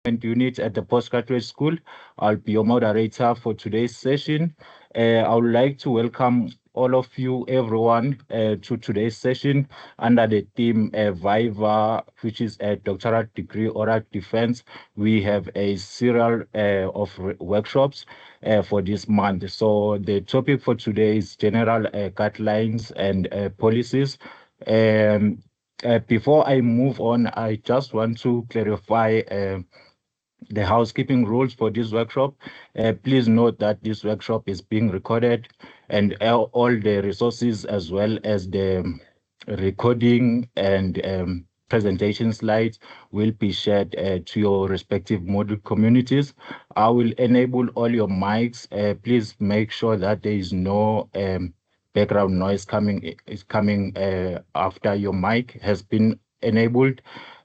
unit at the postgraduate school. I'll be your moderator for today's session. I would like to welcome all of you, everyone, to today's session under the theme VIVA, which is a doctoral degree oral defense. We have a serial of workshops for this month. So the topic for today is general guidelines and policies. Um, Before I move on, I just want to clarify the housekeeping rules for this workshop. Please note that this workshop is being recorded and all the resources as well as the recording and presentation slides will be shared to your respective module communities. I will enable all your mics. Please make sure that there is no background noise coming after your mic has been enabled.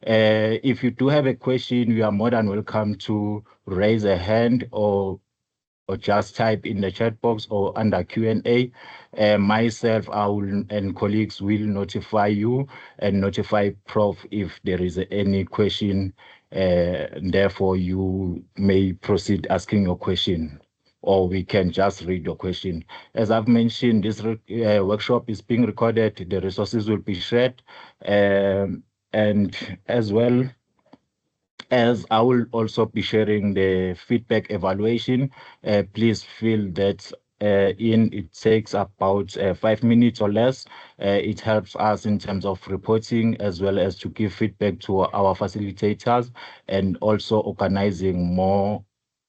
If you do have a question, you are more than welcome to raise a hand or just type in the chat box or under Q&A. Myself, and colleagues will notify you and notify Prof if there is any question. Therefore, you may proceed asking your question, or we can just read your question. As I've mentioned, this workshop is being recorded. The resources will be shared. And as well as I will also be sharing the feedback evaluation. Please feel that it takes about 5 minutes or less. It helps us in terms of reporting as well as to give feedback to our facilitators and also organizing more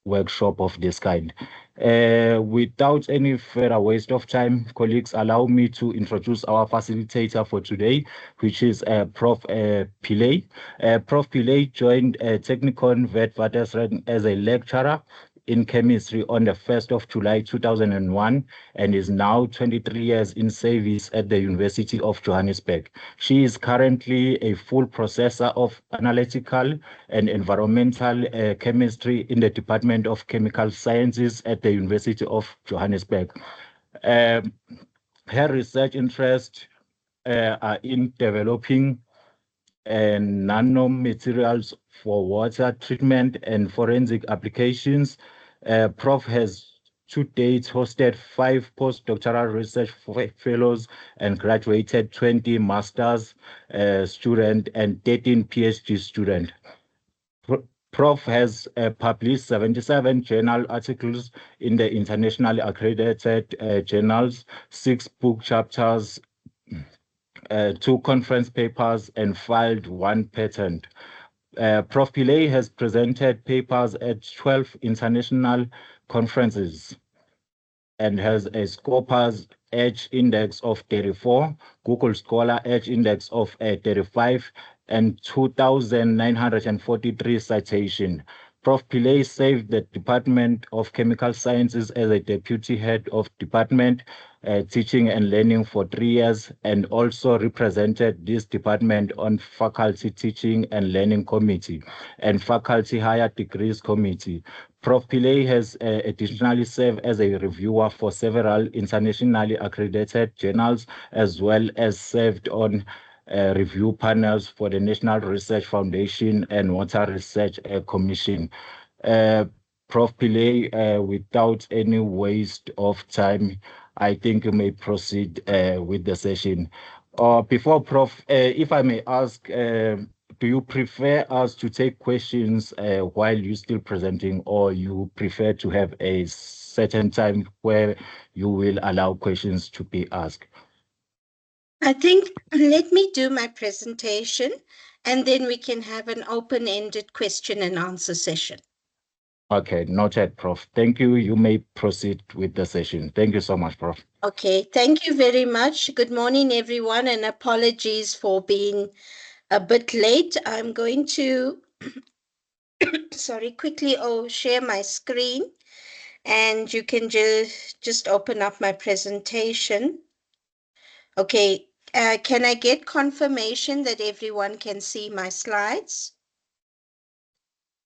workshop of this kind. Without any further waste of time, colleagues, allow me to introduce our facilitator for today, which is Prof. Pillay. Prof. Pillay joined Technikon Witwatersrand as a lecturer in chemistry on the 1st of July 2001 and is now 23 years in service at the University of Johannesburg. She is currently a full professor of analytical and environmental chemistry in the Department of Chemical Sciences at the University of Johannesburg. Her research interests are in developing nanomaterials for water treatment and forensic applications. Prof has to date hosted 5 postdoctoral research fellows and graduated 20 master's students and 13 PhD students. Prof has published 77 journal articles in the internationally accredited journals, 6 book chapters, 2 conference papers, and filed 1 patent. Prof. Pillay has presented papers at 12 international conferences and has a Scopus Edge Index of 34, Google Scholar Edge Index of 35, and 2,943 citation. Prof. Pillay served the Department of Chemical Sciences as a deputy head of department, teaching and learning for 3 years, and also represented this department on faculty teaching and learning committee and faculty higher degrees committee. Prof. Pillay has additionally served as a reviewer for several internationally accredited journals, as well as served on review panels for the National Research Foundation and Water Research Commission. Prof. Pillay, without any waste of time, I think you may proceed with the session. Before Prof, if I may ask, do you prefer us to take questions while you're still presenting, or you prefer to have a certain time where you will allow questions to be asked? I think let me do my presentation and then we can have an open-ended question and answer session. Okay, noted, Prof. Thank you. You may proceed with the session. Thank you so much, Prof. Okay, thank you very much. Good morning, everyone, and apologies for being a bit late. I'm going to, quickly share my screen and you can just open up my presentation. Okay, can I get confirmation that everyone can see my slides?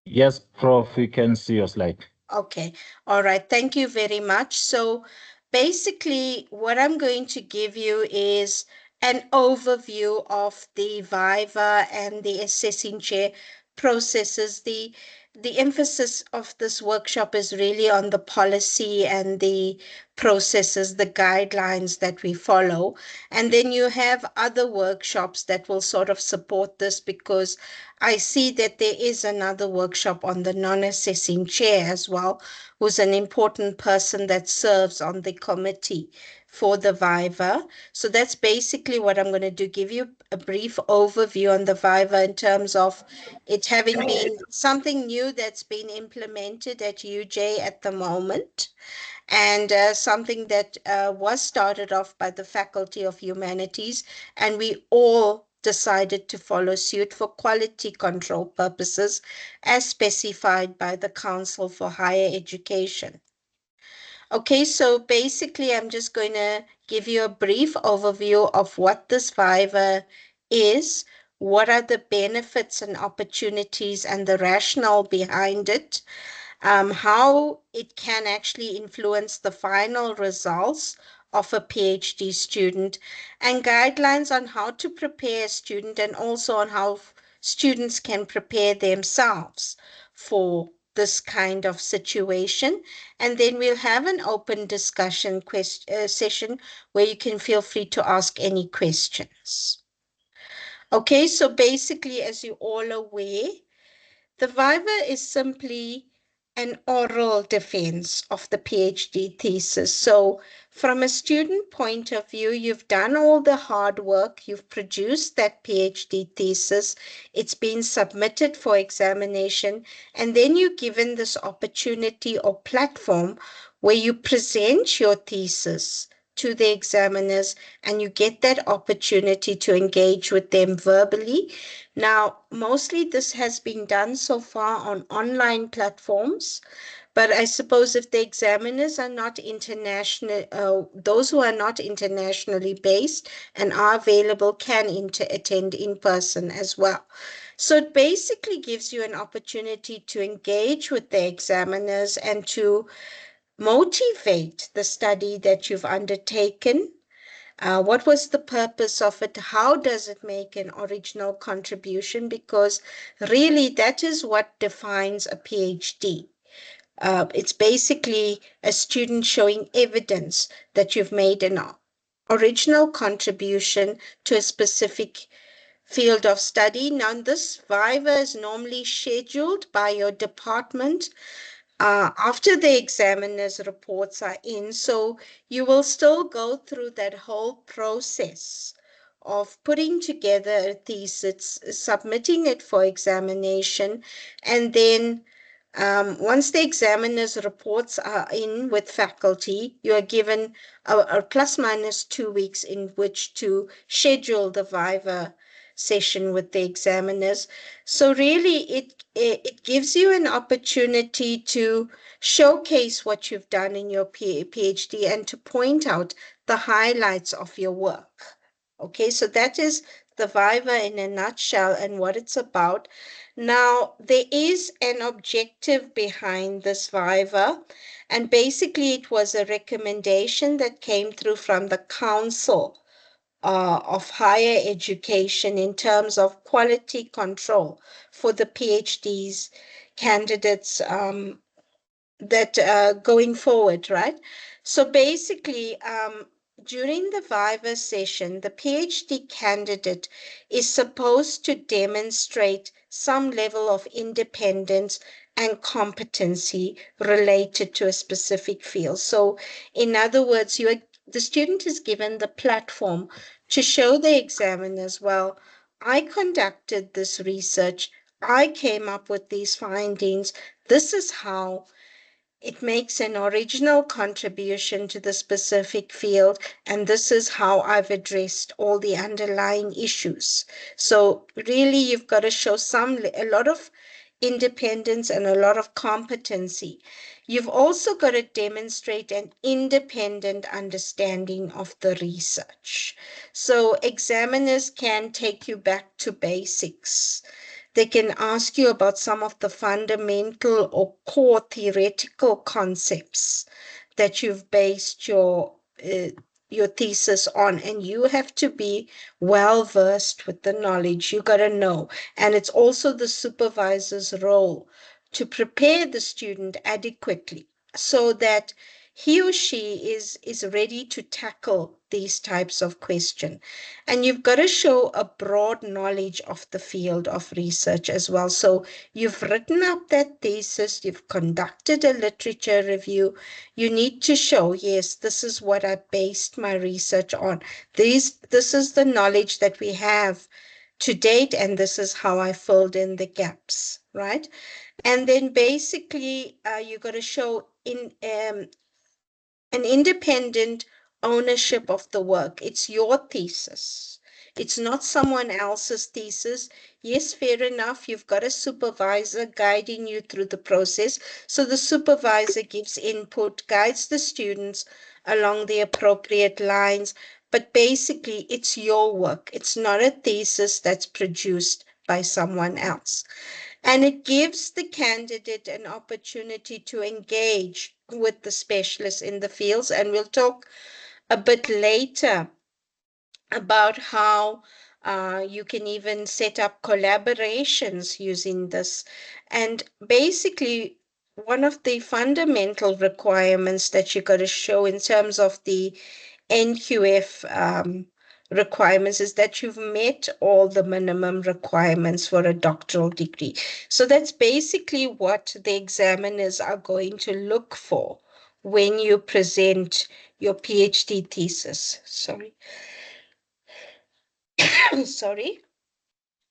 Yes, Prof, we can see your slide. Okay, all right, thank you very much. So basically what I'm going to give you is an overview of the VIVA and the assessing chair processes. the emphasis of this workshop is really on the policy and the processes, the guidelines that we follow. And then you have other workshops that will sort of support this, because I see that there is another workshop on the non-assessing chair as well, who's an important person that serves on the committee for the VIVA. So that's basically what I'm going to do, give you a brief overview on the VIVA in terms of it having been something new that's been implemented at UJ at the moment, and something that was started off by the Faculty of Humanities, and we all decided to follow suit for quality control purposes as specified by the Council for Higher Education. Okay, so basically, I'm just going to give you a brief overview of what this VIVA is, what are the benefits and opportunities and the rationale behind it, how it can actually influence the final results of a PhD student, and guidelines on how to prepare a student, and also on how students can prepare themselves for this kind of situation. And then we'll have an open discussion session where you can feel free to ask any questions. Okay, so basically, as you're all aware, the viva is simply an oral defense of the PhD thesis. So from a student point of view, you've done all the hard work, you've produced that PhD thesis, it's been submitted for examination, and then you're given this opportunity or platform where you present your thesis to the examiners, and you get that opportunity to engage with them verbally. Now, mostly this has been done so far on online platforms, but I suppose if the examiners are not international, those who are not internationally based and are available can attend in person as well. So it basically gives you an opportunity to engage with the examiners and to motivate the study that you've undertaken. What was the purpose of it? How does it make an original contribution? Because really, that is what defines a PhD. It's basically a student showing evidence that you've made an original contribution to a specific field of study. Now, this VIVA is normally scheduled by your department after the examiner's reports are in. So you will still go through that whole process of putting together a thesis, submitting it for examination, and then once the examiner's reports are in with faculty, you are given a plus minus 2 weeks in which to schedule the VIVA session with the examiners. So really, it gives you an opportunity to showcase what you've done in your PhD and to point out the highlights of your work. Okay, so that is the VIVA in a nutshell and what it's about. Now, there is an objective behind this VIVA, and basically it was a recommendation that came through from the Council of Higher Education in terms of quality control for the PhDs candidates that going forward, right? So basically, during the VIVA session, the PhD candidate is supposed to demonstrate some level of independence and competency related to a specific field. So in other words, the student is given the platform to show the examiners, well, I conducted this research, I came up with these findings, this is how it makes an original contribution to the specific field, and this is how I've addressed all the underlying issues. So really, you've got to show a lot of independence and a lot of competency. You've also got to demonstrate an independent understanding of the research. So examiners can take you back to basics. They can ask you about some of the fundamental or core theoretical concepts that you've based your thesis on, and you have to be well versed with the knowledge. You got to know, and it's also the supervisor's role to prepare the student adequately so that he or she is ready to tackle these types of questions. And you've got to show a broad knowledge of the field of research as well. So you've written up that thesis, you've conducted a literature review. You need to show, yes, this is what I based my research on. This is the knowledge that we have to date, and this is how I filled in the gaps, right? And then basically, you got to show in an independent ownership of the work. It's your thesis. It's not someone else's thesis. Yes, fair enough. You've got a supervisor guiding you through the process. So the supervisor gives input, guides the students along the appropriate lines. But basically, it's your work. It's not a thesis that's produced by someone else. And it gives the candidate an opportunity to engage with the specialists in the fields. And we'll talk a bit later about how you can even set up collaborations using this. And basically, one of the fundamental requirements that you got to show in terms of the NQF requirements is that you've met all the minimum requirements for a doctoral degree. So that's basically what the examiners are going to look for when you present your PhD thesis. Sorry.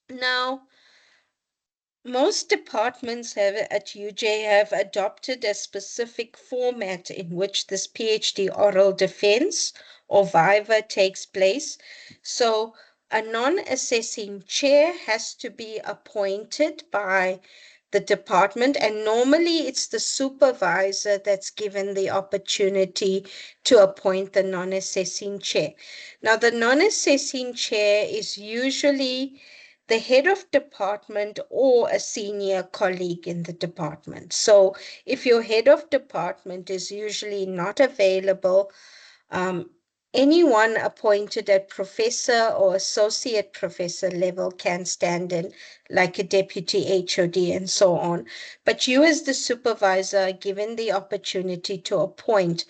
Now, most departments at UJ have adopted a specific format in which this PhD oral defense or VIVA takes place. So a non-assessing chair has to be appointed by the department, and normally it's the supervisor that's given the opportunity to appoint the non-assessing chair. Now, the non-assessing chair is usually the head of department or a senior colleague in the department. So if your head of department is usually not available, um, anyone appointed at professor or associate professor level can stand in, like a deputy HOD and so on. But you as the supervisor are given the opportunity to appoint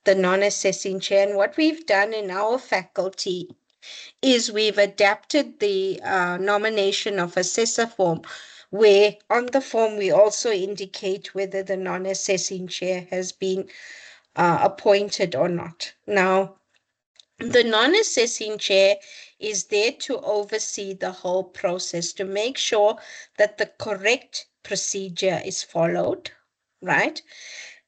the non-assessing chair. And what we've done in our faculty is we've adapted the nomination of assessor form, where on the form we also indicate whether the non-assessing chair has been appointed or not. Now, the non-assessing chair is there to oversee the whole process to make sure that the correct procedure is followed, right?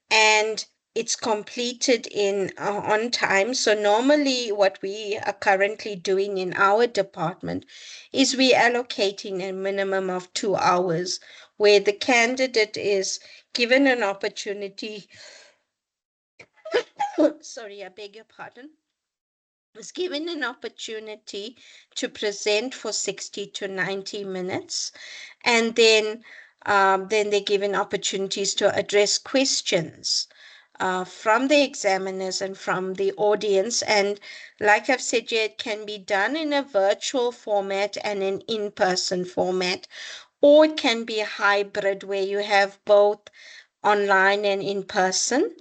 And it's completed in on time. So normally what we are currently doing in our department is we allocating a minimum of 2 hours where the candidate is given an opportunity, sorry, I beg your pardon, is given an opportunity to present for 60 to 90 minutes, and then they're given opportunities to address questions from the examiners and from the audience. And like I've said, yeah, it can be done in a virtual format and an in-person format, or it can be a hybrid where you have both online and in person.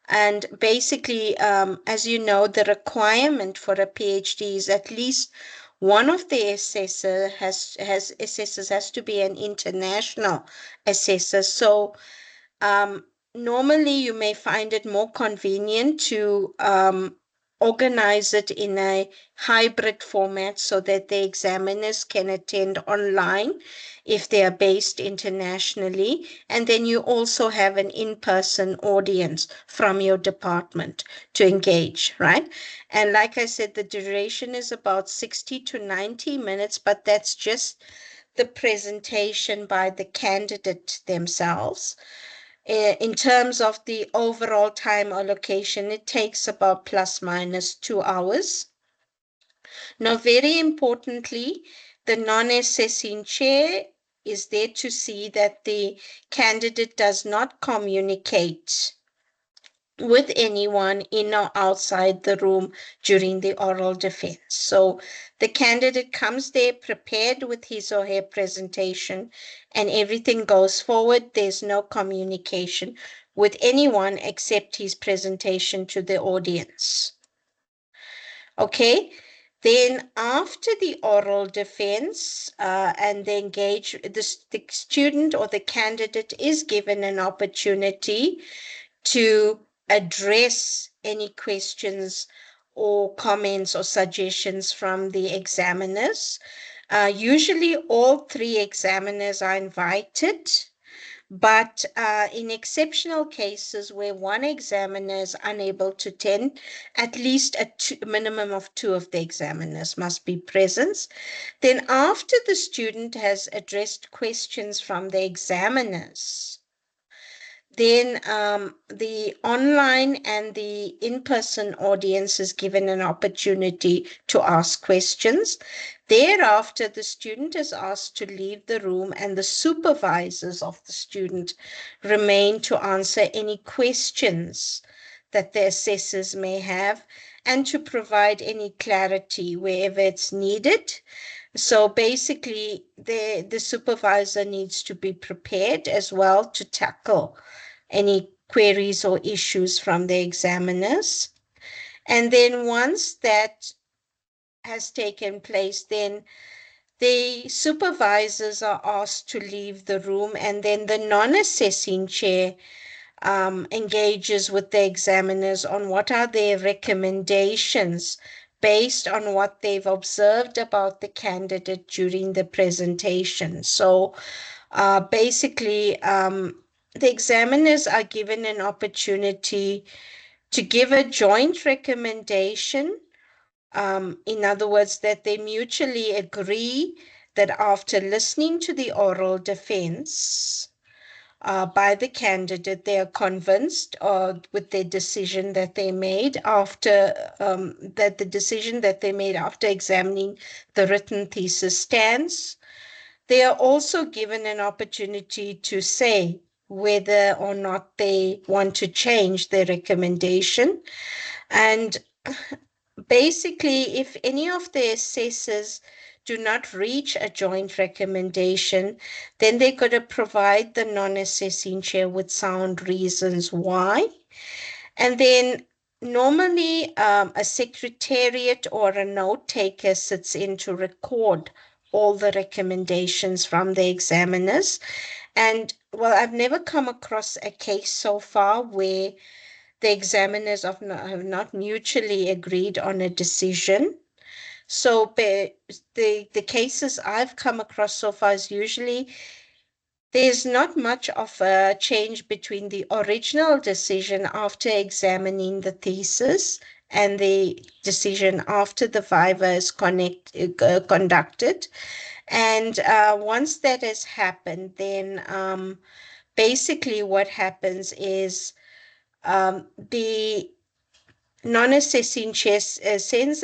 And basically, as you know, the requirement for a PhD is at least one of the assessors has to be an international assessor. So um, normally, you may find it more convenient to organize it in a hybrid format so that the examiners can attend online if they are based internationally. And then you also have an in-person audience from your department to engage, right? And like I said, the duration is about 60 to 90 minutes, but that's just the presentation by the candidate themselves. In terms of the overall time allocation, it takes about plus minus 2 hours. Now, very importantly, the non-assessing chair is there to see that the candidate does not communicate with anyone in or outside the room during the oral defense. So the candidate comes there prepared with his or her presentation, and everything goes forward. There's no communication with anyone except his presentation to the audience. Okay, then after the oral defense and the student or the candidate is given an opportunity to address any questions or comments or suggestions from the examiners. Usually all three examiners are invited, but in exceptional cases where one examiner is unable to attend, at least a minimum of two of the examiners must be present. Then after the student has addressed questions from the examiners, then the online and the in-person audience is given an opportunity to ask questions. Thereafter, the student is asked to leave the room, and the supervisors of the student remain to answer any questions that the assessors may have and to provide any clarity wherever it's needed. So basically, the supervisor needs to be prepared as well to tackle any queries or issues from the examiners. And then once that has taken place, then the supervisors are asked to leave the room, and then the non-assessing chair engages with the examiners on what are their recommendations based on what they've observed about the candidate during the presentation. So basically, the examiners are given an opportunity to give a joint recommendation. In other words, that they mutually agree that after listening to the oral defense by the candidate, they are convinced with their decision that they made after that the decision that they made after examining the written thesis stands. They are also given an opportunity to say whether or not they want to change their recommendation. And basically, if any of the assessors do not reach a joint recommendation, then they're going to provide the non-assessing chair with sound reasons why. And then normally a secretariat or a note taker sits in to record all the recommendations from the examiners. And well, I've never come across a case so far where the examiners have not mutually agreed on a decision. So the cases I've come across so far is usually there's not much of a change between the original decision after examining the thesis and the decision after the VIVA is conducted. And once that has happened, then basically what happens is the non-assessing chair sends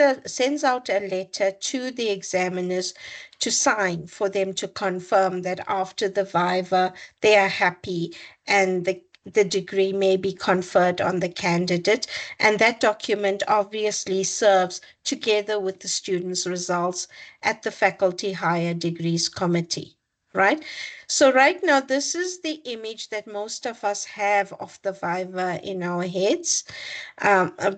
out a letter to the examiners to sign for them to confirm that after the viva they are happy and the degree may be conferred on the candidate. And that document obviously serves together with the students' results at the Faculty Higher Degrees Committee, right? So right now, this is the image that most of us have of the viva in our heads.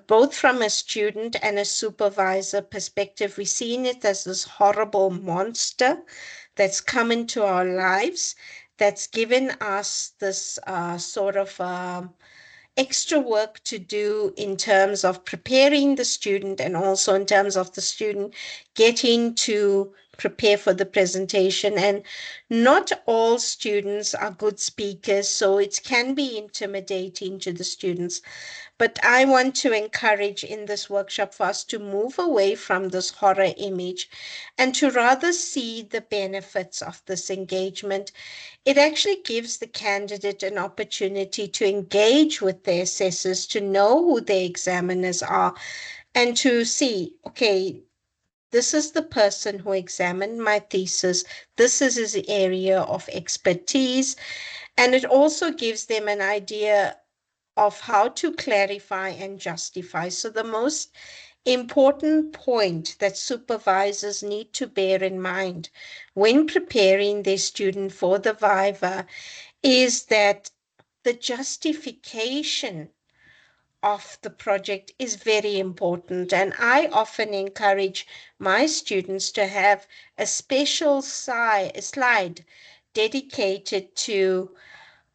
Both from a student and a supervisor perspective, we're seeing it as this horrible monster that's come into our lives, that's given us this sort of extra work to do in terms of preparing the student and also in terms of the student getting to prepare for the presentation. And not all students are good speakers, so it can be intimidating to the students. But I want to encourage in this workshop for us to move away from this horror image and to rather see the benefits of this engagement. It actually gives the candidate an opportunity to engage with the assessors, to know who the examiners are, and to see, okay, this is the person who examined my thesis. This is his area of expertise. And it also gives them an idea of how to clarify and justify. So the most important point that supervisors need to bear in mind when preparing their student for the VIVA is that the justification of the project is very important. And I often encourage my students to have a special slide dedicated to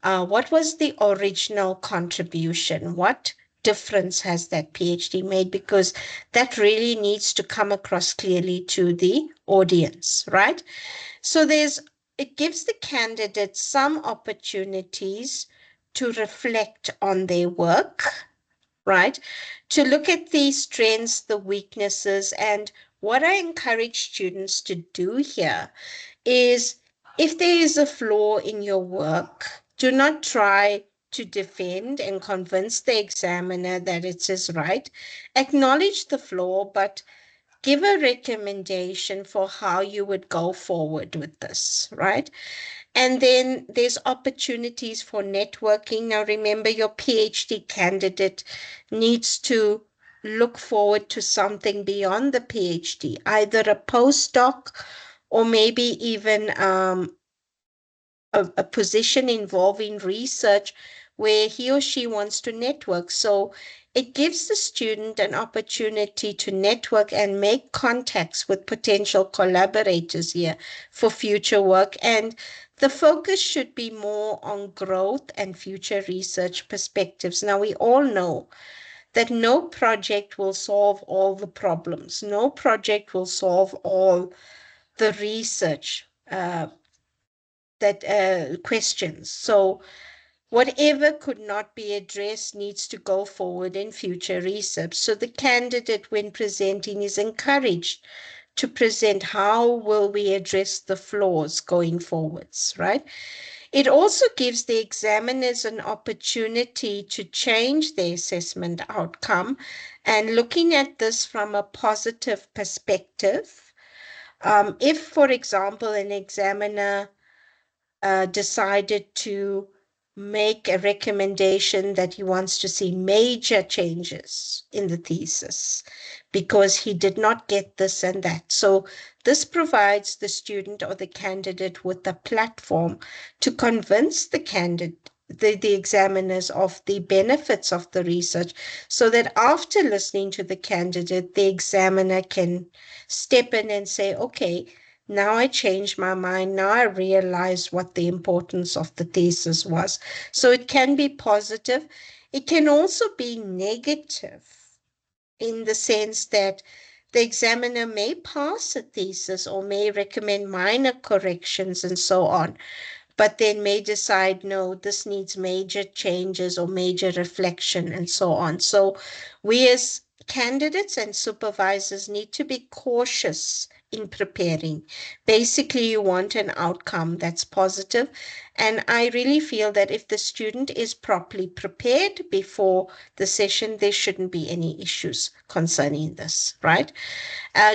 what was the original contribution? What difference has that PhD made? Because that really needs to come across clearly to the audience, right? So it gives the candidate some opportunities to reflect on their work, right? To look at the strengths, the weaknesses, and what I encourage students to do here is if there is a flaw in your work, do not try to defend and convince the examiner that it is right. Acknowledge the flaw, but give a recommendation for how you would go forward with this, right? And then there's opportunities for networking. Now, remember, your PhD candidate needs to look forward to something beyond the PhD, either a postdoc or maybe even a position involving research where he or she wants to network. So it gives the student an opportunity to network and make contacts with potential collaborators here for future work. And the focus should be more on growth and future research perspectives. Now, we all know that no project will solve all the problems. No project will solve all the research that questions. So whatever could not be addressed needs to go forward in future research. So the candidate, when presenting, is encouraged to present how will we address the flaws going forwards, right? It also gives the examiners an opportunity to change their assessment outcome and looking at this from a positive perspective. If, for example, an examiner decided to make a recommendation that he wants to see major changes in the thesis because he did not get this and that. So this provides the student or the candidate with a platform to convince the candidate, the examiners of the benefits of the research so that after listening to the candidate, the examiner can step in and say, okay, now I changed my mind. Now I realize what the importance of the thesis was. So it can be positive. It can also be negative in the sense that the examiner may pass a thesis or may recommend minor corrections and so on, but then may decide, no, this needs major changes or major reflection and so on. So we as candidates and supervisors need to be cautious in preparing. Basically, you want an outcome that's positive. And I really feel that if the student is properly prepared before the session, there shouldn't be any issues concerning this, right?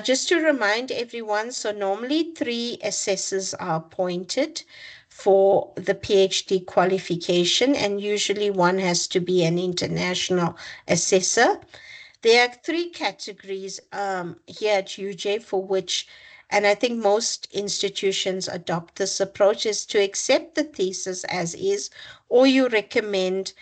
Just to remind everyone, so normally 3 assessors are appointed for the PhD qualification, and usually one has to be an international assessor. There are 3 categories here at UJ for which, and I think most institutions adopt this approach, is to accept the thesis as is, or you recommend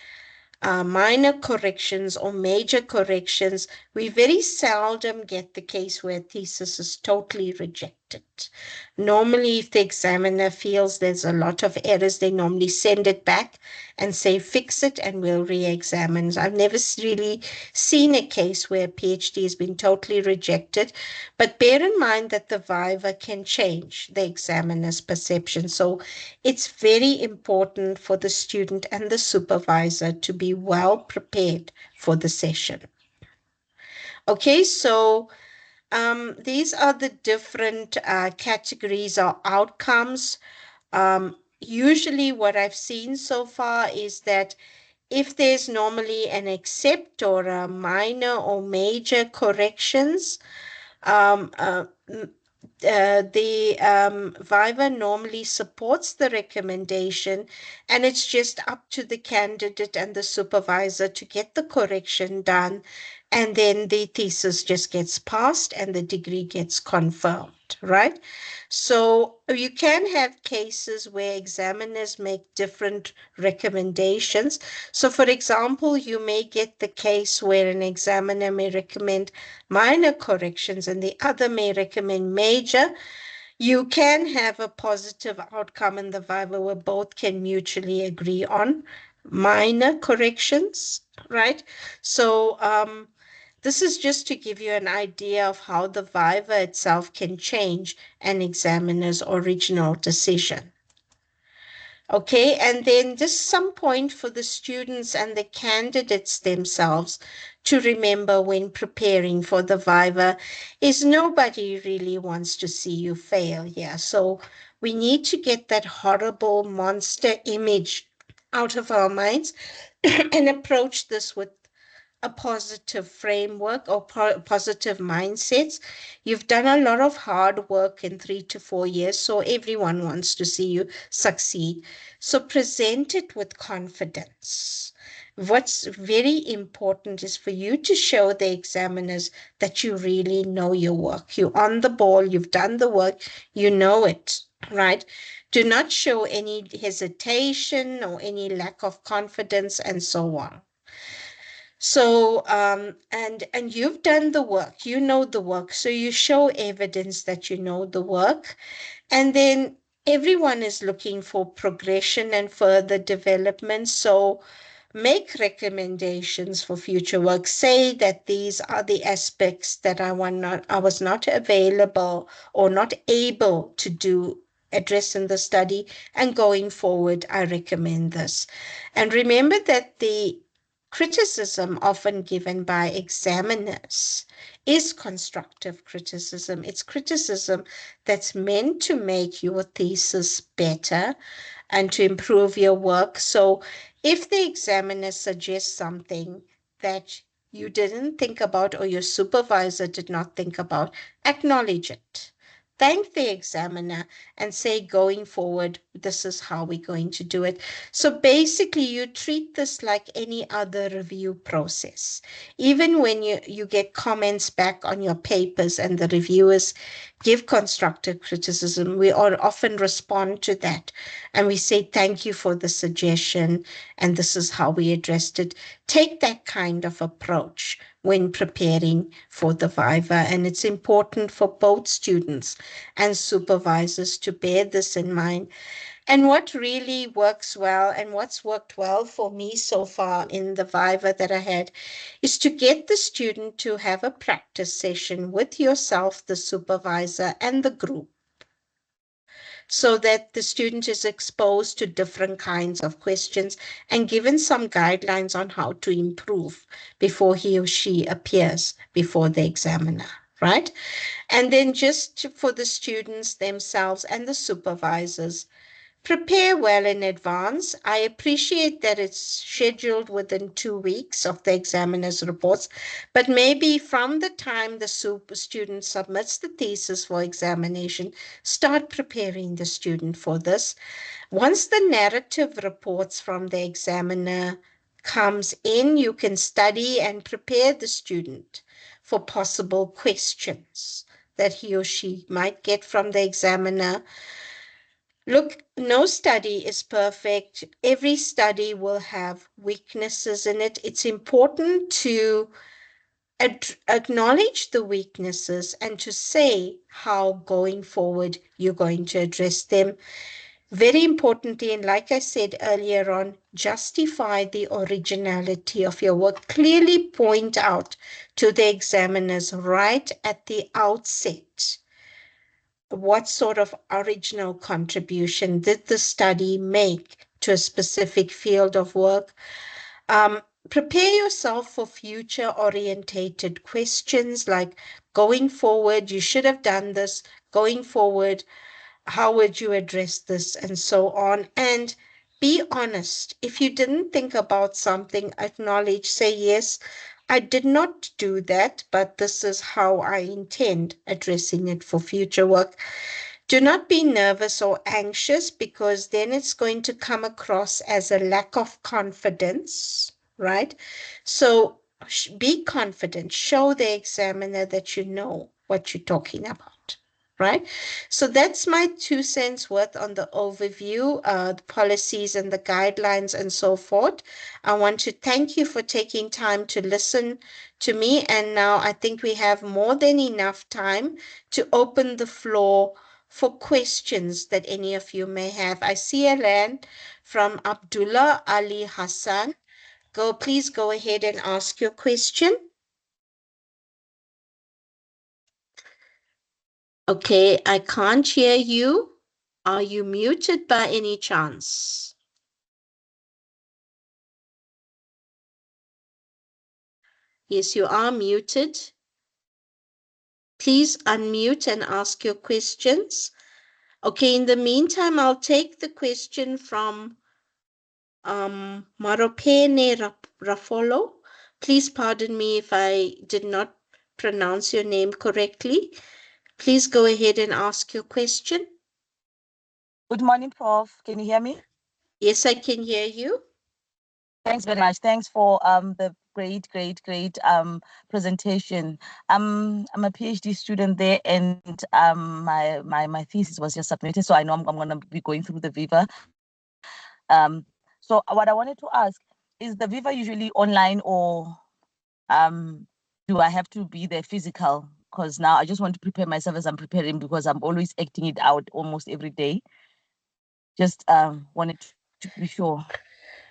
minor corrections or major corrections. We very seldom get the case where a thesis is totally rejected. Normally, if the examiner feels there's a lot of errors, they normally send it back and say, fix it and we'll re-examine. I've never really seen a case where a PhD has been totally rejected, but bear in mind that the VIVA can change the examiner's perception. So it's very important for the student and the supervisor to be well prepared for the session. Okay, so these are the different categories or outcomes. Usually what I've seen so far is that if there's normally an accept or a minor or major corrections, the VIVA normally supports the recommendation, and it's just up to the candidate and the supervisor to get the correction done, and then the thesis just gets passed and the degree gets confirmed, right? So you can have cases where examiners make different recommendations. So, for example, you may get the case where an examiner may recommend minor corrections and the other may recommend major. You can have a positive outcome in the VIVA where both can mutually agree on minor corrections, right? So, this is just to give you an idea of how the VIVA itself can change an examiner's original decision. Okay, and then just some point for the students and the candidates themselves to remember when preparing for the VIVA is nobody really wants to see you fail here. So we need to get that horrible monster image out of our minds and approach this with a positive framework or positive mindsets. You've done a lot of hard work in 3 to 4 years, so everyone wants to see you succeed. So present it with confidence. What's very important is for you to show the examiners that you really know your work. You're on the ball, you've done the work, you know it, right? Do not show any hesitation or any lack of confidence and so on. So, and you've done the work, you know the work. So you show evidence that you know the work. And then everyone is looking for progression and further development. So make recommendations for future work. Say that these are the aspects that I was not available or not able to do address in the study, and going forward, I recommend this. And remember that the criticism often given by examiners is constructive criticism. It's criticism that's meant to make your thesis better and to improve your work. So if the examiner suggests something that you didn't think about or your supervisor did not think about, acknowledge it. Thank the examiner and say, going forward, this is how we're going to do it. So basically, you treat this like any other review process. Even when you get comments back on your papers and the reviewers give constructive criticism, we all often respond to that. And we say, thank you for the suggestion, and this is how we addressed it. Take that kind of approach when preparing for the VIVA. And it's important for both students and supervisors to bear this in mind. And what really works well and what's worked well for me so far in the VIVA that I had is to get the student to have a practice session with yourself, the supervisor, and the group, so that the student is exposed to different kinds of questions and given some guidelines on how to improve before he or she appears before the examiner, right? And then just for the students themselves and the supervisors, prepare well in advance. I appreciate that it's scheduled within 2 weeks of the examiner's reports, but maybe from the time the student submits the thesis for examination, start preparing the student for this. Once the narrative reports from the examiner comes in, you can study and prepare the student for possible questions that he or she might get from the examiner. Look, no study is perfect. Every study will have weaknesses in it. It's important to acknowledge the weaknesses and to say how going forward you're going to address them. Very importantly, and like I said earlier on, justify the originality of your work. Clearly point out to the examiners right at the outset what sort of original contribution did the study make to a specific field of work. Prepare yourself for future-orientated questions like, going forward, you should have done this. Going forward, how would you address this, and so on. And be honest. If you didn't think about something, acknowledge, say, yes, I did not do that, but this is how I intend addressing it for future work. Do not be nervous or anxious because then it's going to come across as a lack of confidence, right? So be confident, show the examiner that you know what you're talking about, right? So that's my 2 cents worth on the overview, the policies and the guidelines and so forth. I want to thank you for taking time to listen to me. And now I think we have more than enough time to open the floor for questions that any of you may have. I see a hand from Abdullah Ali Hassan. Please go ahead and ask your question. Okay, I can't hear you. Are you muted by any chance? Yes, you are muted. Please unmute and ask your questions. Okay, in the meantime, I'll take the question from Maropene Rafolo. Please pardon me if I did not pronounce your name correctly. Please go ahead and ask your question. Good morning, Prof. Can you hear me? Yes, I can hear you. Thanks very much. Thanks for the great presentation. I'm a PhD student there, and my thesis was just submitted, so I know I'm going to be going through the VIVA. So what I wanted to ask is, the VIVA usually online, or do I have to be there physical? Because now I just want to prepare myself as I'm preparing, because I'm always acting it out almost every day. Just wanted to be sure.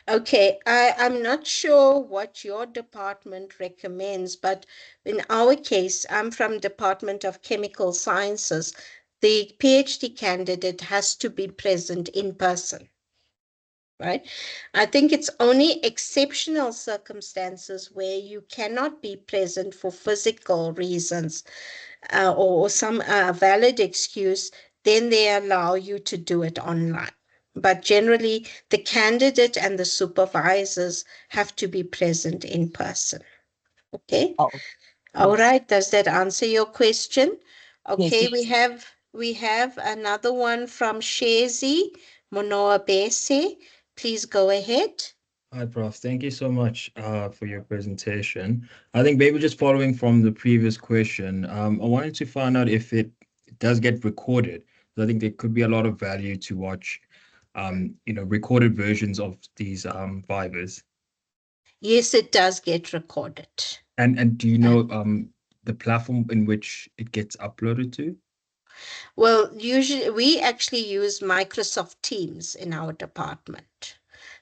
Okay, I'm not sure what your department recommends, but in our case, I'm from Department of Chemical Sciences. The PhD candidate has to be present in person, right? I think it's only exceptional circumstances where you cannot be present for physical reasons or some valid excuse, then they allow you to do it online. But generally, the candidate and the supervisors have to be present in person. Okay. Oh, All yes. right. Does that answer your question? Yes, Okay. yes. We have another one from Shezi Monoa Bese. Please go ahead. Hi, Prof. Thank you so much for your presentation. I think maybe just following from the previous question, I wanted to find out if it does get recorded. I think there could be a lot of value to watch, recorded versions of these Vivas. Yes, it does get recorded. And do you know the platform in which it gets uploaded to? Well, usually we actually use Microsoft Teams in our department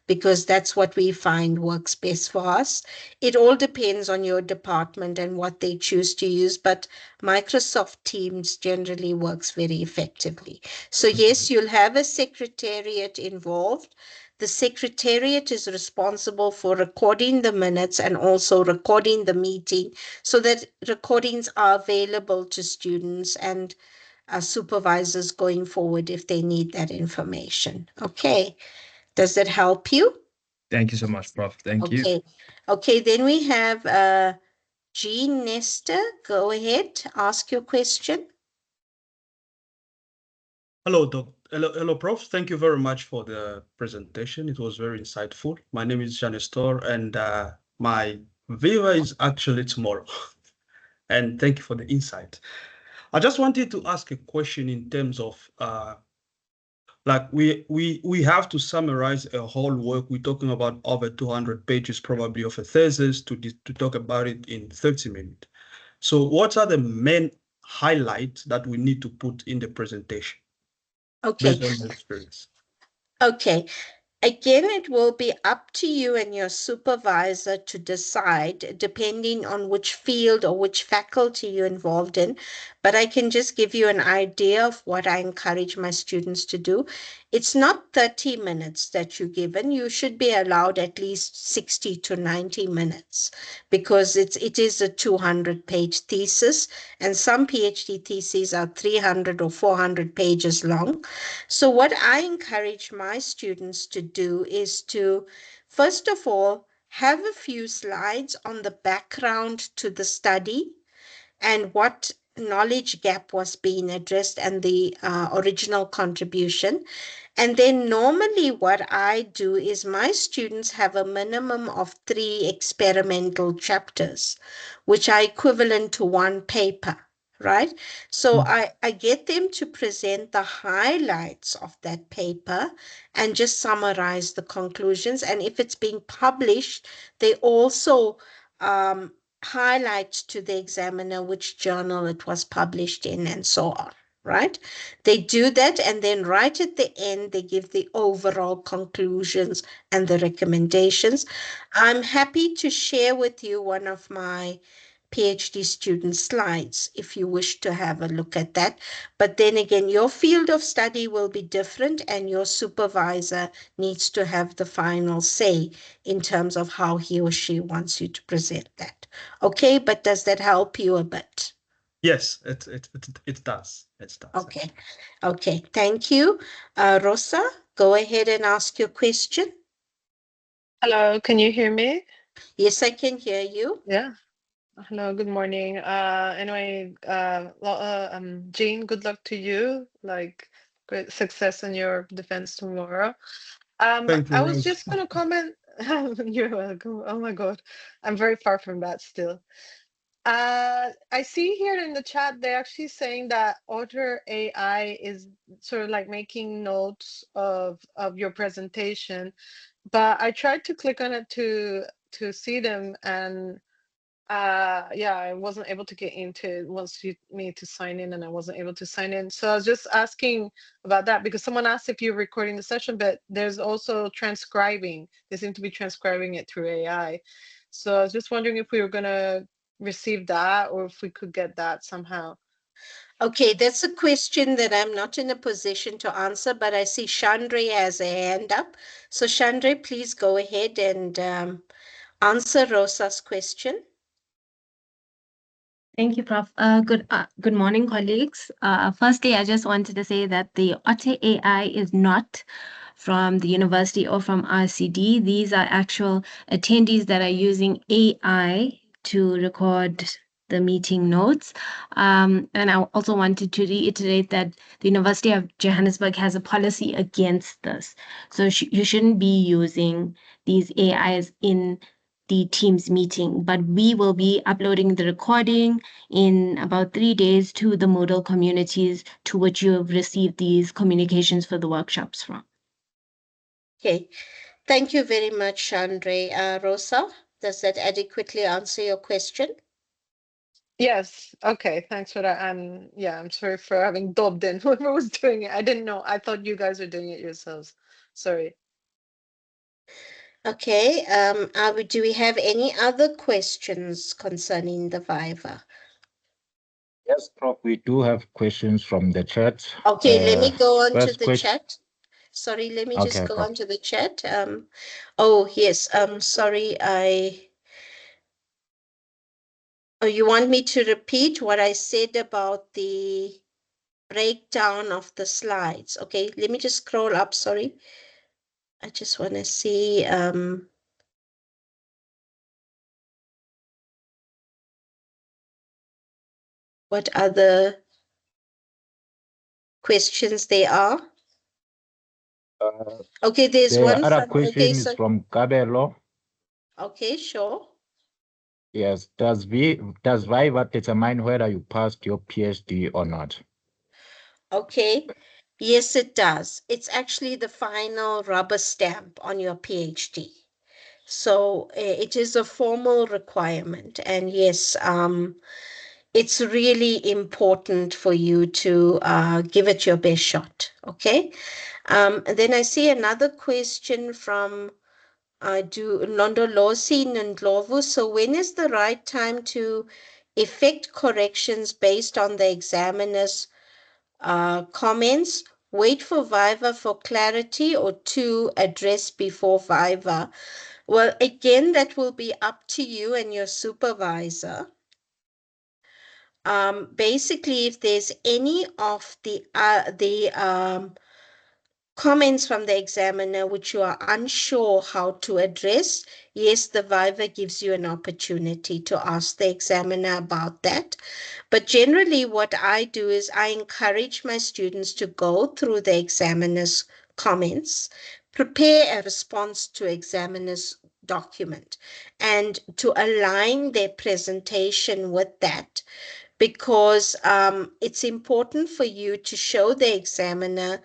because that's what we find works best for us. It all depends on your department and what they choose to use, but Microsoft Teams generally works very effectively. So yes, you'll have a secretariat involved. The secretariat is responsible for recording the minutes and also recording the meeting so that recordings are available to students and supervisors going forward if they need that information. Okay. Does that help you? Thank you so much, Prof. Thank you. Okay. Okay, then we have Jean Nestor. Go ahead, ask your question. Hello, Doc. Hello, Prof. Thank you very much for the presentation. It was very insightful. My name is Jean Nestor, and my Viva is actually tomorrow. And thank you for the insight. I just wanted to ask a question in terms of like we have to summarize a whole work. We're talking about over 200 pages probably of a thesis to talk about it in 30 minutes. So what are the main highlights that we need to put in the presentation Okay. based on your experience? Okay. Again, it will be up to you and your supervisor to decide, depending on which field or which faculty you're involved in. But I can just give you an idea of what I encourage my students to do. It's not 30 minutes that you're given. You should be allowed at least 60 to 90 minutes because it is a 200-page thesis, and some PhD theses are 300 or 400 pages long. So what I encourage my students to do is to, first of all, have a few slides on the background to the study and what knowledge gap was being addressed and the original contribution. And then normally what I do is my students have a minimum of 3 experimental chapters, which are equivalent to 1 paper, right? So I get them to present the highlights of that paper and just summarize the conclusions. And if it's being published, they also highlight to the examiner which journal it was published in and so on, right? They do that, and then right at the end, they give the overall conclusions and the recommendations. I'm happy to share with you one of my PhD student slides if you wish to have a look at that. But then again, your field of study will be different, and your supervisor needs to have the final say in terms of how he or she wants you to present that. Okay, but does that help you a bit? Yes, it does. It does. Okay. Okay, thank you. Rosa, go ahead and ask your question. Hello, can you hear me? Yes, I can hear you. Yeah. Hello, good morning. Anyway, Jean, good luck to you. Like, great success in your defense tomorrow. Thank you, I was Rose. just gonna comment. You're welcome. Oh my God, I'm very far from that still. I see here in the chat they're actually saying that Otter AI is sort of like making notes of your presentation, but I tried to click on it to see them, and yeah, I wasn't able to get into it. It wants me to sign in, and I wasn't able to sign in. So I was just asking about that because someone asked if you're recording the session, but there's also transcribing. They seem to be transcribing it through AI. So I was just wondering if we were gonna receive that or if we could get that somehow. Okay, that's a question that I'm not in a position to answer, but I see Chandra has a hand up. So Chandra, please go ahead and answer Rosa's question. Thank you, Prof. Good morning, colleagues. Firstly, I just wanted to say that the Otter AI is not from the university or from RCD. These are actual attendees that are using AI to record the meeting notes. And I also wanted to reiterate that the University of Johannesburg has a policy against this. So you shouldn't be using these AIs in the Teams meeting, but we will be uploading the recording in about 3 days to the Moodle communities to which you have received these communications for the workshops from. Okay, thank you very much, Chandra. Rosa, does that adequately answer your question? Yes. Okay. Thanks for that. And yeah, I'm sorry for having dubbed in whoever was doing it. I didn't know. I thought you guys were doing it yourselves. Sorry. Okay, do we have any other questions concerning the VIVA? Yes, Prof, we do have questions from the chat. Okay, let me go on to First the question. chat. Sorry, let me just Okay, go Prof. on to the chat. Oh, yes, sorry, oh, you want me to repeat what I said about the breakdown of the slides? Okay, let me just scroll up, sorry. I just want to see, what other questions there are. Okay, there's The one other from, okay, question is so, from Gabelo. okay, sure. Yes, does VIVA determine whether you passed your PhD or not? Okay, yes, it does. It's actually the final rubber stamp on your PhD. So it is a formal requirement. And yes, it's really important for you to give it your best shot. Okay. And then I see another question from Londolosi Ndlovu. So when is the right time to effect corrections based on the examiner's comments? Wait for VIVA for clarity or to address before VIVA? Well, again, that will be up to you and your supervisor. Basically, if there's any of the comments from the examiner which you are unsure how to address, yes, the VIVA gives you an opportunity to ask the examiner about that. But generally what I do is I encourage my students to go through the examiner's comments, prepare a response to examiner's document, and to align their presentation with that, because it's important for you to show the examiner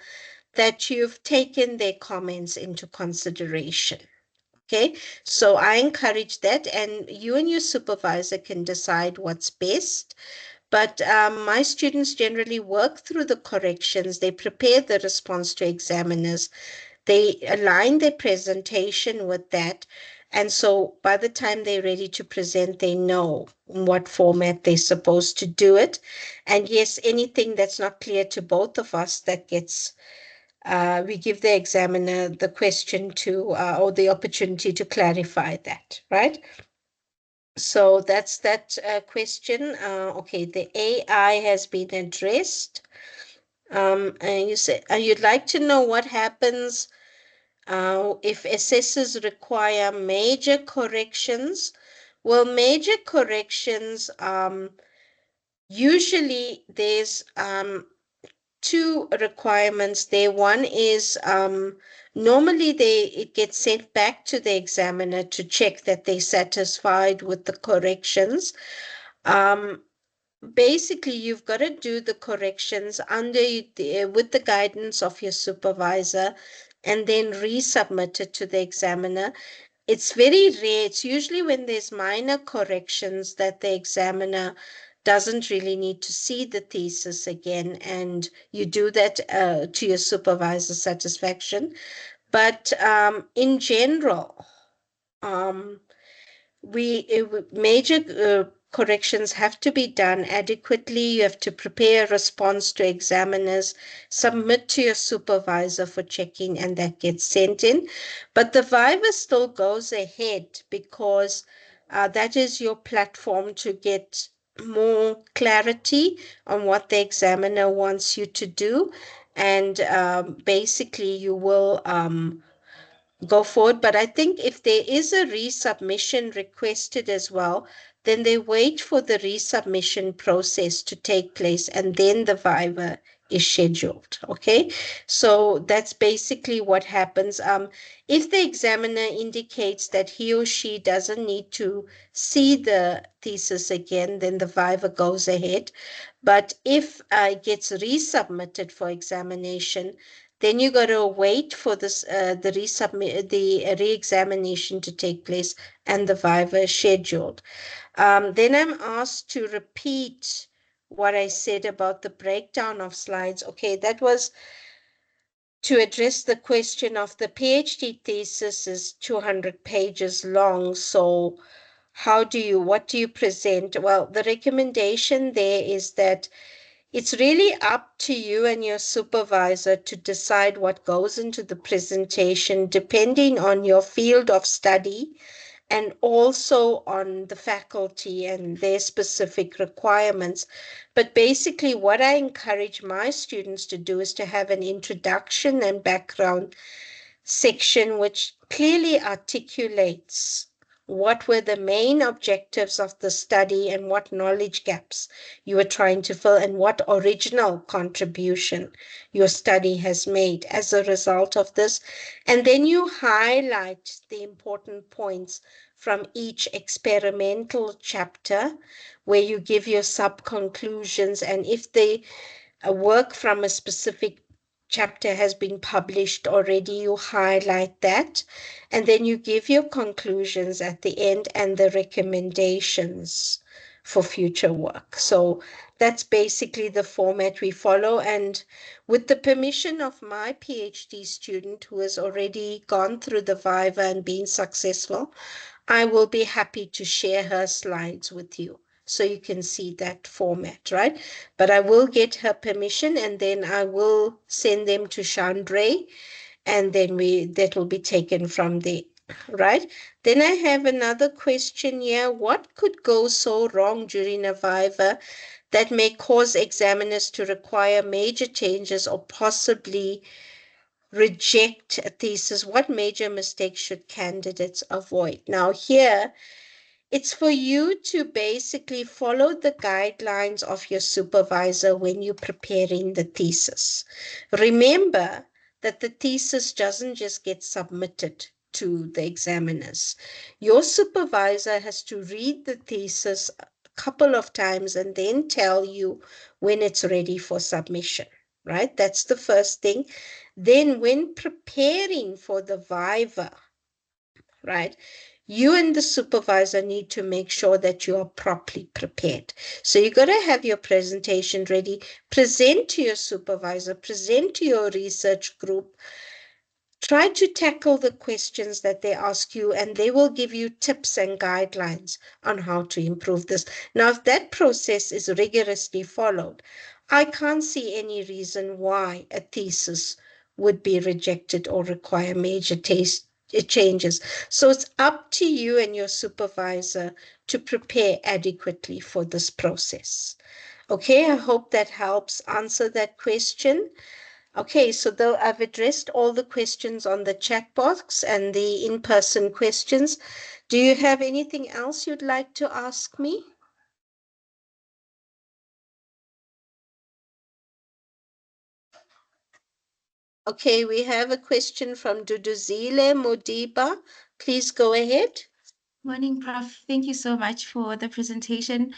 that you've taken their comments into consideration. Okay, so I encourage that, and you and your supervisor can decide what's best. But my students generally work through the corrections, they prepare the response to examiners, they align their presentation with that. And so by the time they're ready to present, they know in what format they're supposed to do it. And yes, anything that's not clear to both of us, that gets we give the examiner the question to, or the opportunity to clarify that, right? So that's that question. Okay, the AI has been addressed. And you say you'd like to know what happens if assessors require major corrections. Well, major corrections, usually there's two requirements there. One is normally it gets sent back to the examiner to check that they're satisfied with the corrections. Basically, you've got to do the corrections with the guidance of your supervisor, and then resubmit it to the examiner. It's very rare. It's usually when there's minor corrections that the examiner doesn't really need to see the thesis again, and you do that to your supervisor's satisfaction. But in general, major corrections have to be done adequately. You have to prepare a response to examiners, submit to your supervisor for checking, and that gets sent in. But the VIVA still goes ahead, because that is your platform to get more clarity on what the examiner wants you to do. And basically you will go forward. But I think if there is a resubmission requested as well, then they wait for the resubmission process to take place, and then the VIVA is scheduled. Okay, so that's basically what happens. If the examiner indicates that he or she doesn't need to see the thesis again, then the VIVA goes ahead. But if it gets resubmitted for examination, then you got to wait for this the re-examination to take place, and the VIVA is scheduled. Then I'm asked to repeat what I said about the breakdown of slides. Okay, that was to address the question of the PhD thesis is 200 pages long. So what do you present? Well, the recommendation there is that it's really up to you and your supervisor to decide what goes into the presentation, depending on your field of study and also on the faculty and their specific requirements. But basically, what I encourage my students to do is to have an introduction and background section which clearly articulates what were the main objectives of the study and what knowledge gaps you were trying to fill, and what original contribution your study has made as a result of this. And then you highlight the important points from each experimental chapter, where you give your sub-conclusions, and if they work from a specific chapter has been published already, you highlight that, and then you give your conclusions at the end and the recommendations for future work. So that's basically the format we follow. And with the permission of my PhD student who has already gone through the VIVA and been successful, I will be happy to share her slides with you, so you can see that format, right? But I will get her permission, and then I will send them to Chandray, and then that will be taken from there, right? Then I have another question here. What could go so wrong during a VIVA that may cause examiners to require major changes or possibly reject a thesis? What major mistakes should candidates avoid? Now here, it's for you to basically follow the guidelines of your supervisor when you're preparing the thesis. Remember that the thesis doesn't just get submitted to the examiners. Your supervisor has to read the thesis a couple of times and then tell you when it's ready for submission, right? That's the first thing. Then when preparing for the VIVA, right, you and the supervisor need to make sure that you are properly prepared. So you got to have your presentation ready, present to your supervisor, present to your research group, try to tackle the questions that they ask you, and they will give you tips and guidelines on how to improve this. Now, if that process is rigorously followed, I can't see any reason why a thesis would be rejected or require major changes. So it's up to you and your supervisor to prepare adequately for this process. Okay, I hope that helps answer that question. Okay, so though I've addressed all the questions on the chat box and the in-person questions, do you have anything else you'd like to ask me? Okay, we have a question from Duduzile Modiba. Please go ahead. Morning, Prof. Thank you so much for the presentation.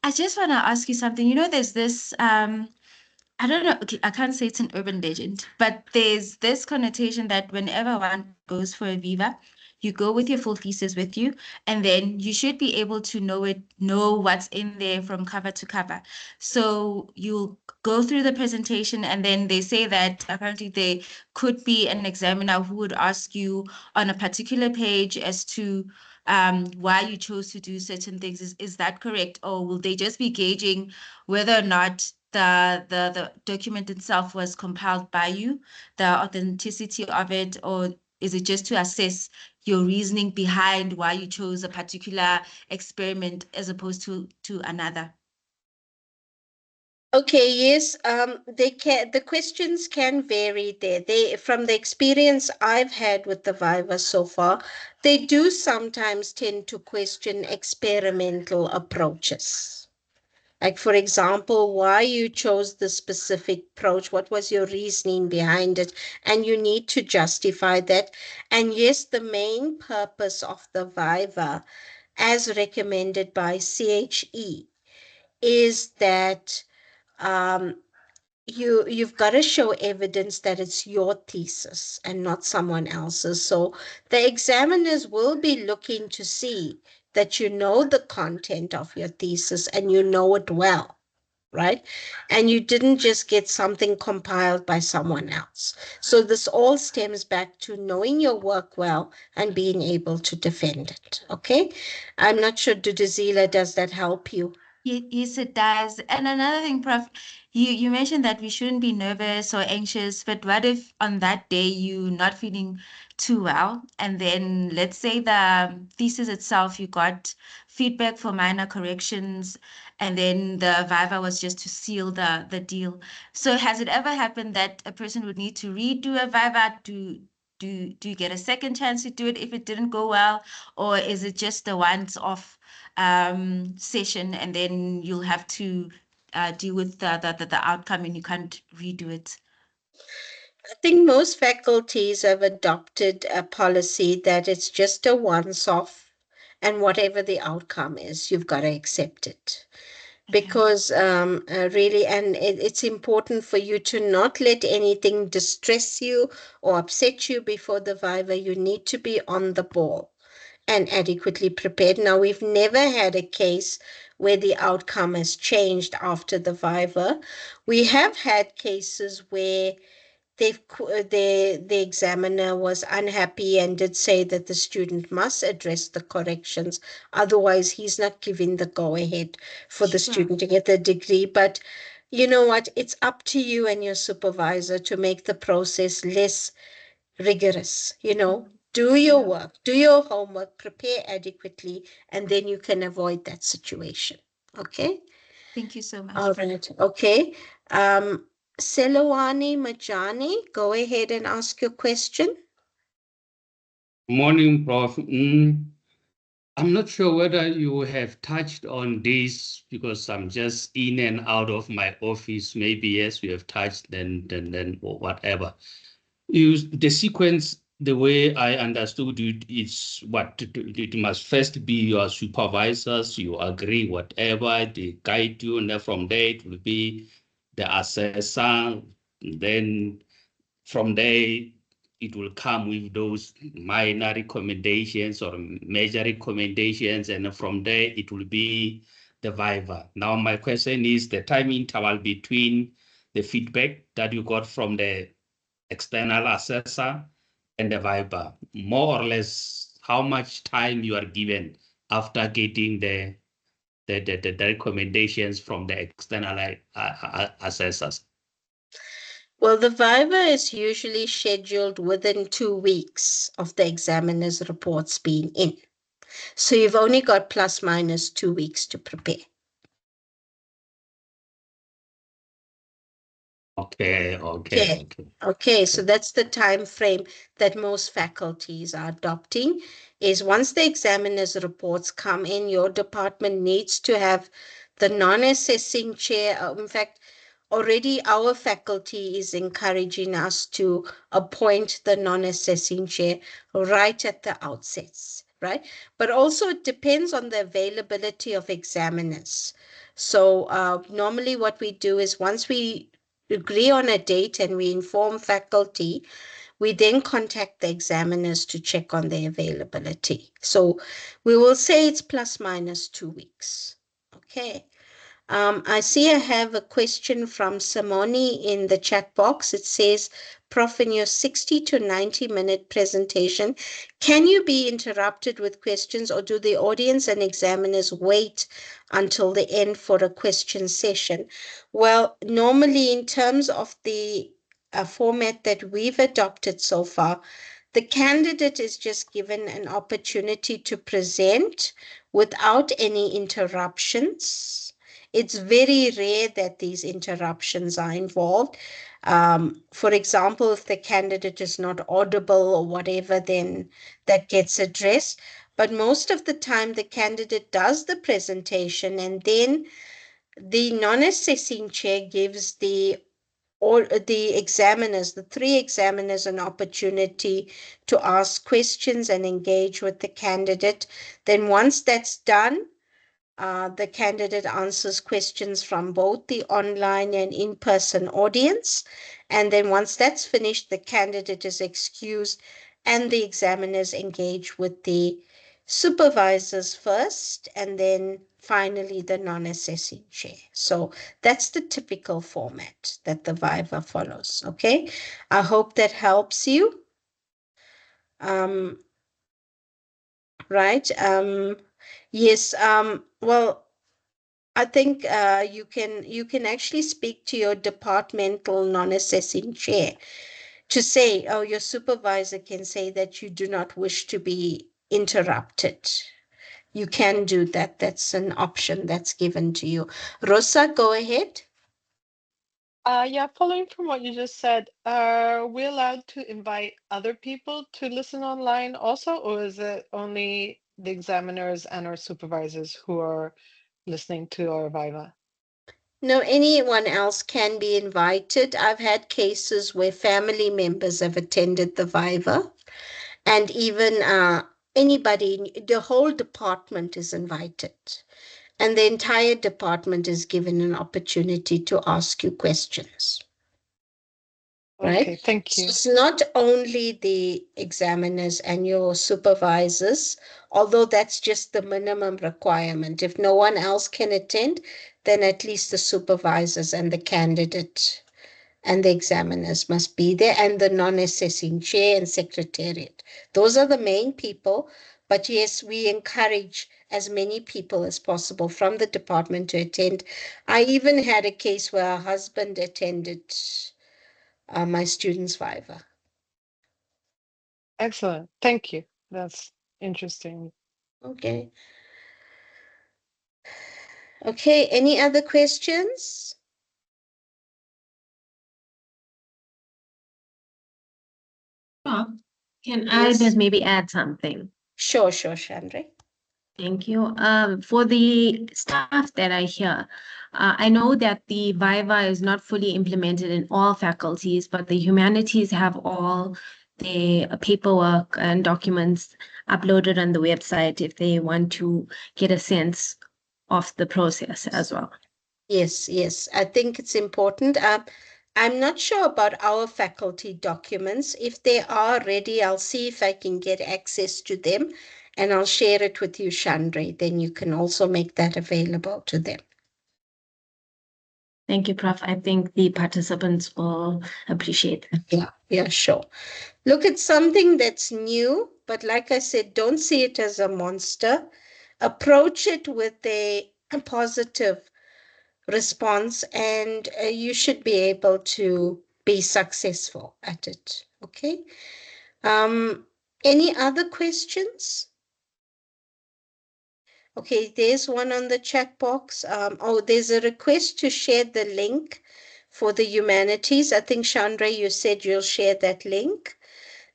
I just want to ask you something. You know, there's this, I don't know, okay, I can't say it's an urban legend, but there's this connotation that whenever one goes for a Viva, you go with your full thesis with you, and then you should be able to know what's in there from cover to cover. So you'll go through the presentation, and then they say that apparently there could be an examiner who would ask you on a particular page as to why you chose to do certain things. Is that correct? Or will they just be gauging whether or not the document itself was compiled by you, the authenticity of it, or is it just to assess your reasoning behind why you chose a particular experiment as opposed to another? Okay, yes, the questions can vary there. From the experience I've had with the Viva so far, they do sometimes tend to question experimental approaches. Like, for example, why you chose the specific approach, what was your reasoning behind it, and you need to justify that. And yes, the main purpose of the Viva, as recommended by CHE, is that you've got to show evidence that it's your thesis and not someone else's. So the examiners will be looking to see that you know the content of your thesis and you know it well, right? And you didn't just get something compiled by someone else. So this all stems back to knowing your work well and being able to defend it, okay? I'm not sure, Duduzila, does that help you? Yes, it does. And another thing, Prof, you mentioned that we shouldn't be nervous or anxious, but what if on that day you're not feeling too well? And then let's say the thesis itself, you got feedback for minor corrections, and then the Viva was just to seal the deal. So has it ever happened that a person would need to redo a Viva? Do you get a second chance to do it if it didn't go well? Or is it just a once-off session, and then you'll have to deal with the outcome and you can't redo it? I think most faculties have adopted a policy that it's just a once-off, and whatever the outcome is, you've got to accept it. Because really, and it's important for you to not let anything distress you or upset you before the Viva. You need to be on the ball and adequately prepared. Now, we've never had a case where the outcome has changed after the Viva. We have had cases where the examiner was unhappy and did say that the student must address the corrections. Otherwise, he's not giving the go-ahead for the student to get the degree. But you know what? It's up to you and your supervisor to make the process less rigorous. Do your work, do your homework, prepare adequately, and then you can avoid that situation. Okay? Thank you so much. All right. Okay. Selawani Majani, go ahead and ask your question. Morning, Prof. I'm not sure whether you have touched on this because I'm just in and out of my office. Maybe yes, we have touched, then or whatever. The sequence, the way I understood it, is what it must first be your supervisors. You agree, whatever they guide you, and then from there it will be the assessor. Then from there it will come with those minor recommendations or major recommendations, and from there it will be the VIVA. Now my question is the time interval between the feedback that you got from the external assessor and the VIVA, more or less how much time you are given after getting the recommendations from the external assessors. Well, the VIVA is usually scheduled within 2 weeks of the examiner's reports being in. So you've only got plus minus 2 weeks to prepare. Okay, so that's the time frame that most faculties are adopting, is once the examiner's reports come in, your department needs to have the non-assessing chair. In fact, already our faculty is encouraging us to appoint the non-assessing chair right at the outsets, right? But also it depends on the availability of examiners. So normally what we do is once we agree on a date and we inform faculty, we then contact the examiners to check on their availability. So we will say it's plus minus 2 weeks. Okay. I see I have a question from Simone in the chat box. It says, Prof, in your 60 to 90-minute presentation, can you be interrupted with questions, or do the audience and examiners wait until the end for a question session? Well, normally in terms of the format that we've adopted so far, the candidate is just given an opportunity to present without any interruptions. It's very rare that these interruptions are involved. For example, if the candidate is not audible or whatever, then that gets addressed. But most of the time, the candidate does the presentation, and then the non-assessing chair gives the examiners, the 3 examiners, an opportunity to ask questions and engage with the candidate. Then once that's done, the candidate answers questions from both the online and in-person audience. And then once that's finished, the candidate is excused and the examiners engage with the supervisors first, and then finally the non-assessing chair. So that's the typical format that the VIVA follows, okay? I hope that helps you. Right. Yes. Well, I think you can actually speak to your departmental non-assessing chair to say, oh, your supervisor can say that you do not wish to be interrupted. You can do that. That's an option that's given to you. Rosa, go ahead. Yeah, following from what you just said, are we allowed to invite other people to listen online also, or is it only the examiners and our supervisors who are listening to our VIVA? No, anyone else can be invited. I've had cases where family members have attended the VIVA, and even anybody, the whole department is invited. And the entire department is given an opportunity to ask you questions. Right? Okay, thank you. So it's not only the examiners and your supervisors, although that's just the minimum requirement. If no one else can attend, then at least the supervisors and the candidate and the examiners must be there, and the non-assessing chair and secretariat. Those are the main people. But yes, we encourage as many people as possible from the department to attend. I even had a case where a husband attended my student's VIVA. Excellent. Thank you. That's interesting. Okay. Okay, any other questions? Prof, can I Yes. just maybe add something? Sure, Chandra. Thank you. For the staff that are here, I know that the VIVA is not fully implemented in all faculties, but the humanities have all the paperwork and documents uploaded on the website if they want to get a sense of the process as well. Yes, yes. I think it's important. I'm not sure about our faculty documents. If they are ready, I'll see if I can get access to them and I'll share it with you, Chandra. Then you can also make that available to them. Thank you, Prof. I think the participants will appreciate that. Yeah, sure. Look, it's something that's new, but like I said, don't see it as a monster. Approach it with a positive response, and you should be able to be successful at it. Okay. Any other questions? Okay, there's one on the chat box. There's a request to share the link for the humanities. I think, Chandra, you said you'll share that link.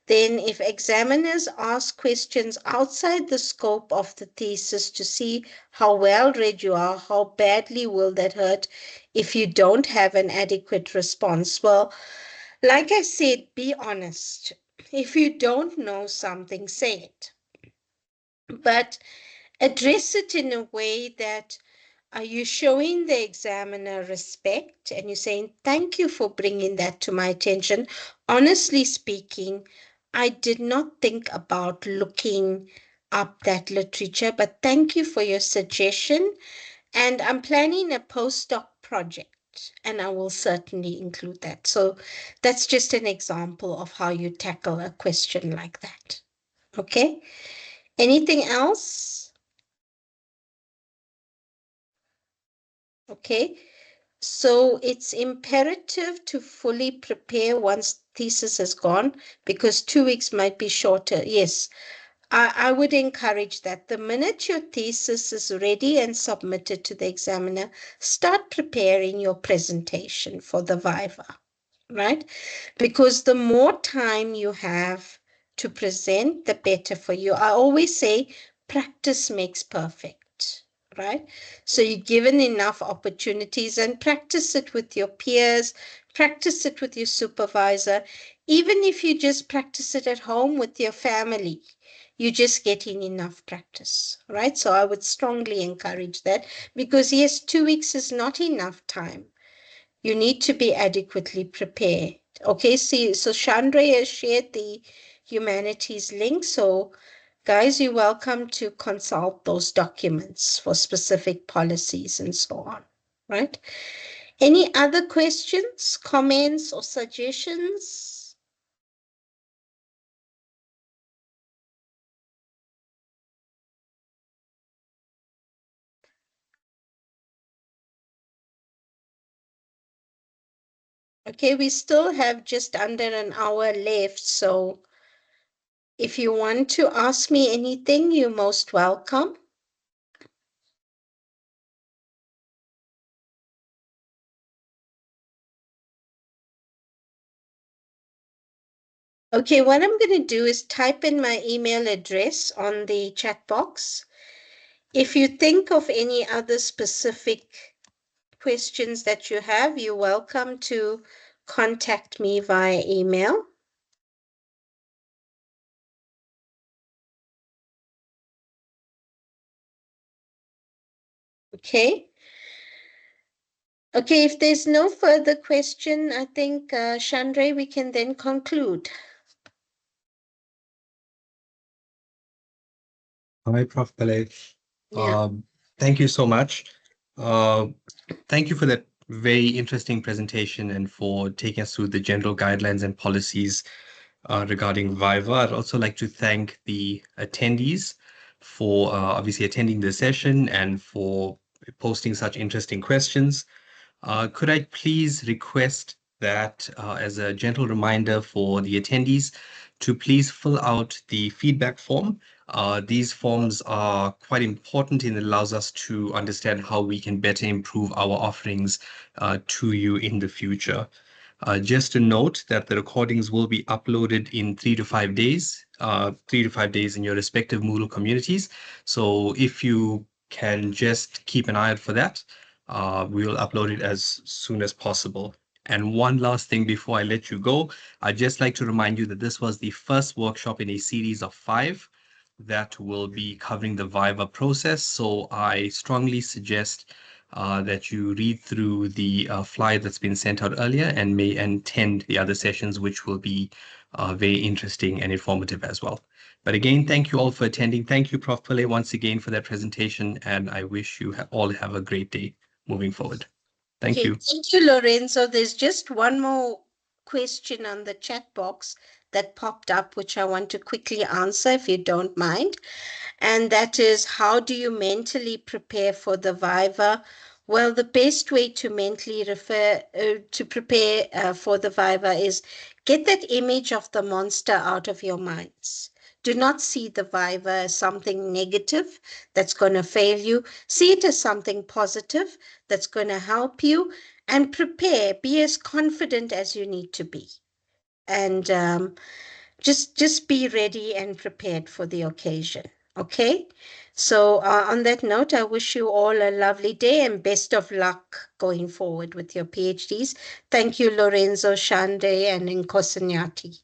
Then if examiners ask questions outside the scope of the thesis to see how well read you are, how badly will that hurt if you don't have an adequate response? Well, like I said, be honest. If you don't know something, say it. But address it in a way that are you showing the examiner respect and you're saying, thank you for bringing that to my attention. Honestly speaking, I did not think about looking up that literature, but thank you for your suggestion. And I'm planning a postdoc project, and I will certainly include that. So that's just an example of how you tackle a question like that. Okay. Anything else? Okay. So it's imperative to fully prepare once thesis is gone because 2 weeks might be shorter. Yes, I would encourage that. The minute your thesis is ready and submitted to the examiner, start preparing your presentation for the VIVA, right? Because the more time you have to present, the better for you. I always say practice makes perfect, right? So you're given enough opportunities and practice it with your peers, practice it with your supervisor. Even if you just practice it at home with your family, you're just getting enough practice, right? So I would strongly encourage that because yes, 2 weeks is not enough time. You need to be adequately prepared. Okay, see, so Chandra has shared the humanities link. So guys, you're welcome to consult those documents for specific policies and so on, right? Any other questions, comments, or suggestions? Okay, we still have just under an hour left, so if you want to ask me anything, you're most welcome. Okay, what I'm going to do is type in my email address on the chat box. If you think of any other specific questions that you have, you're welcome to contact me via email. Okay. Okay, if there's no further question, I think, Chandra, we can then conclude. Hi, Prof. Pillay. Yeah. Thank you so much. Thank you for that very interesting presentation and for taking us through the general guidelines and policies regarding VIVA. I'd also like to thank the attendees for obviously attending the session and for posting such interesting questions. Could I please request that as a gentle reminder for the attendees to please fill out the feedback form. These forms are quite important and it allows us to understand how we can better improve our offerings to you in the future. Just to note that the recordings will be uploaded in 3 to 5 days, 3 to 5 days in your respective Moodle communities. So if you can just keep an eye out for that, we will upload it as soon as possible. And one last thing before I let you go, I'd just like to remind you that this was the first workshop in a series of 5 that will be covering the VIVA process. So I strongly suggest that you read through the flyer that's been sent out earlier and may attend the other sessions, which will be very interesting and informative as well. But again, thank you all for attending. Thank you, Prof. Pillay, once again for that presentation, and I wish you all have a great day moving forward. Thank Okay, you. thank you, Lorenzo. There's just one more question on the chat box that popped up, which I want to quickly answer, if you don't mind. And that is, how do you mentally prepare for the VIVA? Well, the best way to mentally prepare for the VIVA is get that image of the monster out of your minds. Do not see the VIVA as something negative that's going to fail you. See it as something positive that's going to help you, and prepare. Be as confident as you need to be. And just be ready and prepared for the occasion. Okay, so on that note, I wish you all a lovely day and best of luck going forward with your PhDs. Thank you, Lorenzo, Shande, and Nkosanyati.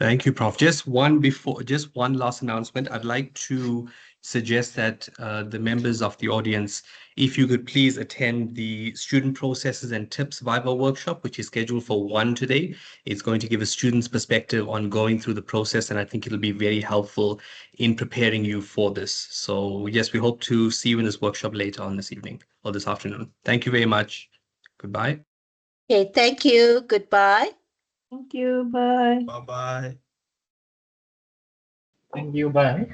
Thank you, Prof. Just one last announcement. I'd like to suggest that the members of the audience, if you could please attend the Student Processes and Tips VIVA workshop, which is scheduled for 1 today. It's going to give a student's perspective on going through the process, and I think it'll be very helpful in preparing you for this. So yes, we hope to see you in this workshop later on this evening or this afternoon. Thank you very much. Goodbye. Okay, thank you. Goodbye. Thank you. Bye. Bye-bye. Thank you. Bye.